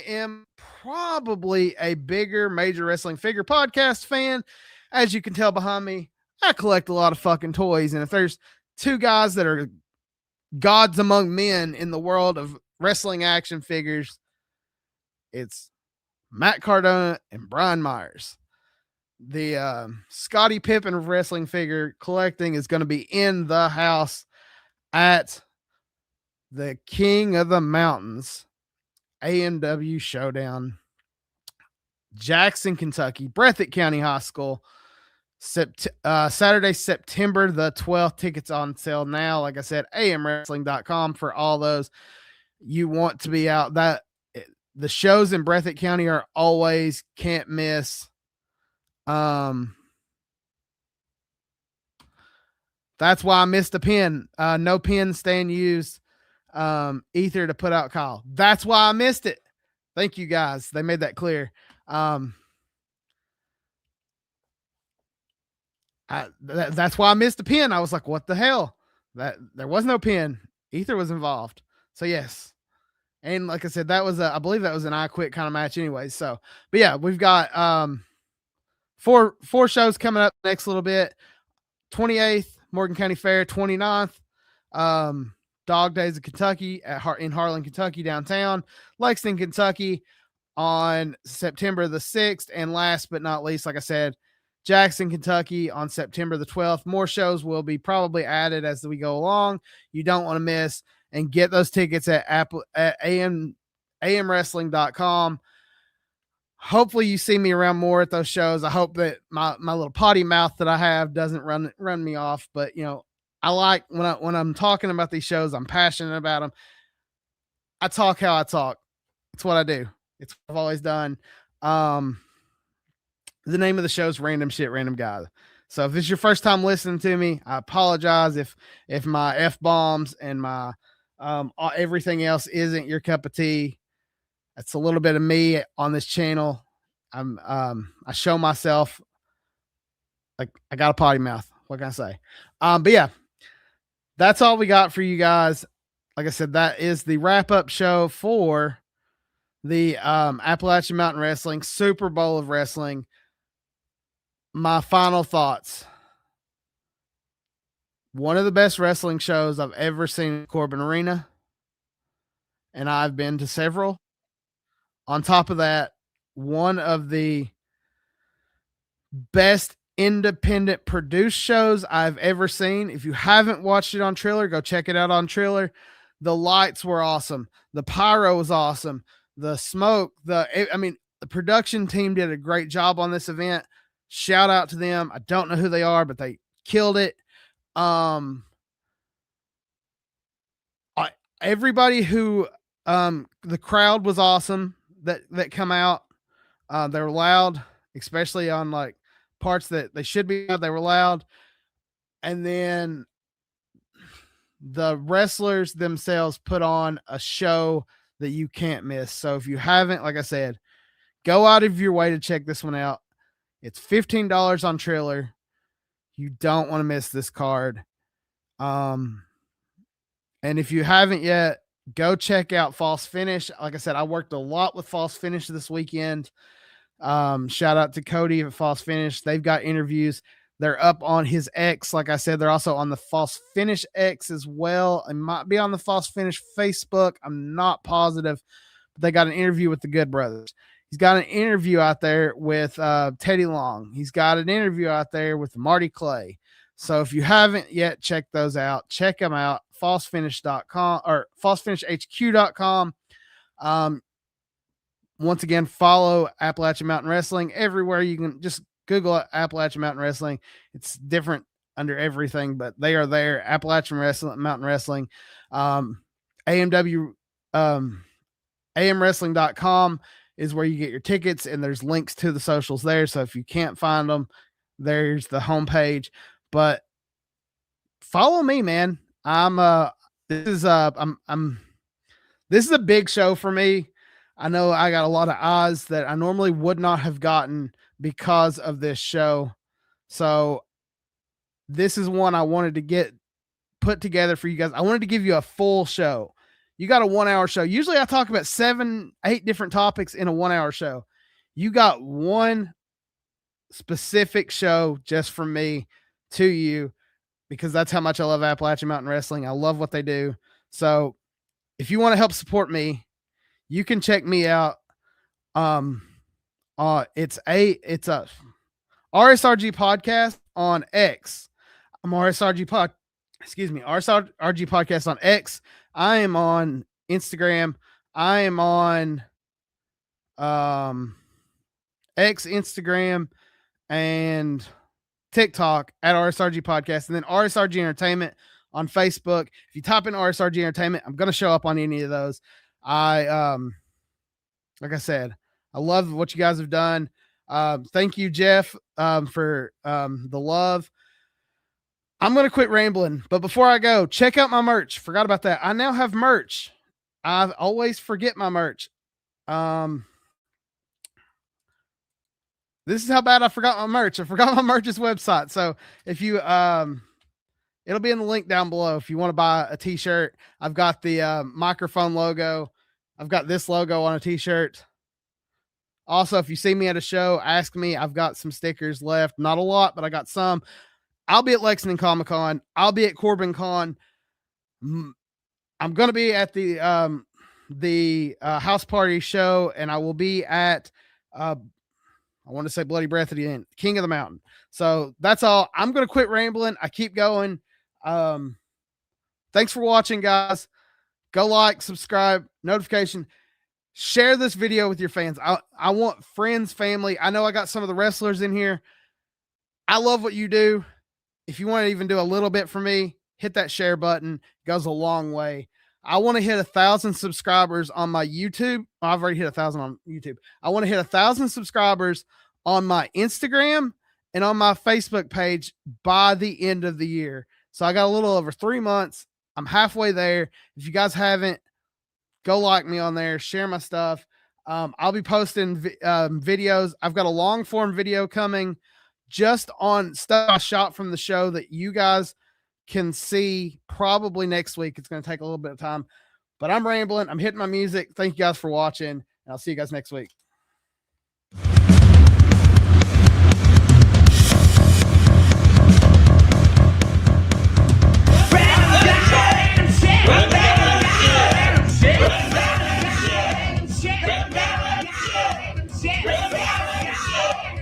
am probably a bigger Major Wrestling Figure Podcast fan. As you can tell behind me, I collect a lot of fucking toys. And if there's two guys that are gods among men in the world of wrestling action figures, it's Matt Cardona and Brian Myers. The Scottie Pippen of wrestling figure collecting is going to be in the house at the King of the Mountains AMW Showdown, Jackson, Kentucky, Breathitt County High School, Saturday, September the 12th. Tickets on sale now. Like I said, amwrestling.com for all those you want to be out. That the shows in Breathitt County are always can't miss. That's why I missed a pin. No pin staying used. Ether to put out Kyle. That's why I missed it. Thank you guys. They made that clear. That's why I missed the pin. I was like, what the hell? That there was no pin. Ether was involved. So yes. And like I said, that was I believe that was an I Quit kind of match anyway. So, but yeah, we've got four shows coming up next little bit. 28th, Morgan County Fair, 29th, Dog Days of Kentucky in Harlan, Kentucky, downtown, Lexington, Kentucky on September the 6th. And last but not least, like I said, Jackson, Kentucky on September the 12th. More shows will be probably added as we go along. You don't want to miss, and get those tickets at amwrestling.com. Hopefully you see me around more at those shows. I hope that my little potty mouth that I have doesn't run me off, but you know, I like when I'm talking about these shows, I'm passionate about them. I talk how I talk. It's what I do. It's what I've always done. The name of the show is Random Shit, Random Guy. So if it's your first time listening to me, I apologize if my F-bombs and my Everything else isn't your cup of tea. That's a little bit of me on this channel. I show myself like I got a potty mouth. What can I say? But yeah, that's all we got for you guys. Like I said, that is the wrap up show for the Appalachian Mountain Wrestling Super Bowl of Wrestling. My final thoughts. One of the best wrestling shows I've ever seen in Corbin Arena, and I've been to several. On top of that, one of the best independent produced shows I've ever seen. If you haven't watched it on Triller, go check it out on Triller. The lights were awesome. The pyro was awesome. The smoke, the production team did a great job on this event. Shout out to them. I don't know who they are, but they killed it. Everybody who the crowd was awesome that come out. They were loud, especially on like parts that they should be. They were loud. And then the wrestlers themselves put on a show that you can't miss. So if you haven't, like I said, go out of your way to check this one out. It's $15 on Triller. You don't want to miss this card. And if you haven't yet, go check out False Finish. Like I said, I worked a lot with False Finish this weekend. Shout out to Cody at False Finish. They've got interviews. They're up on his X. Like I said, they're also on the False Finish X as well. It might be on the False Finish Facebook. I'm not positive, but they got an interview with the Good Brothers. He's got an interview out there with Teddy Long. He's got an interview out there with Marty Clay. So if you haven't yet checked those out, check them out. falsefinish.com or falsefinishhq.com. Once again, follow Appalachian Mountain Wrestling everywhere. You can just Google Appalachian Mountain Wrestling. It's different under everything, but they are there. Appalachian Mountain Wrestling. AMWrestling.com is where you get your tickets, and there's links to the socials there. So if you can't find them, there's the homepage. But follow me, man. This is a big show for me. I know I got a lot of eyes that I normally would not have gotten because of this show. So this is one I wanted to get put together for you guys. I wanted to give you a full show. You got a 1 hour show. Usually I talk about 7-8 different topics in a 1 hour show. You got one specific show just from me to you, because that's how much I love Appalachian Mountain Wrestling. I love what they do. So if you want to help support me, you can check me out. It's a RSRG podcast on X. I'm RSRG podcast on X. I am on Instagram. I am on X, Instagram, and TikTok at RSRG Podcast, and then RSRG Entertainment on Facebook. If you type in RSRG Entertainment, I'm going to show up on any of those. Like I said, I love what you guys have done. Thank you, Jeff, for the love. I'm going to quit rambling, but before I go, check out my merch. Forgot about that. I now have merch. I always forget my merch. This is how bad I forgot my merch. I forgot my merch's website. So if you, it'll be in the link down below. If you want to buy a t-shirt, I've got the microphone logo. I've got this logo on a t-shirt. Also, if you see me at a show, ask me. I've got some stickers left. Not a lot, but I got some. I'll be at Lexington Comic Con. I'll be at Corbin Con. I'm going to be at the house party show, and I will be at, I want to say Bloody Breath at the end, King of the Mountain. So that's all. I'm going to quit rambling. I keep going. Thanks for watching, guys. Go like, subscribe, notification, share this video with your fans. I want friends, family. I know I got some of the wrestlers in here. I love what you do. If you want to even do a little bit for me, hit that share button. It goes a long way. I want to hit 1,000 subscribers on my YouTube. I've already hit 1,000 on YouTube. I want to hit 1,000 subscribers on my Instagram and on my Facebook page by the end of the year. So I got a little over 3 months. I'm halfway there. If you guys haven't, go like me on there, share my stuff. I'll be posting videos. I've got a long form video coming just on stuff I shot from the show that you guys can see probably next week. It's going to take a little bit of time, but I'm rambling. I'm hitting my music. Thank you guys for watching. And I'll see you guys next week.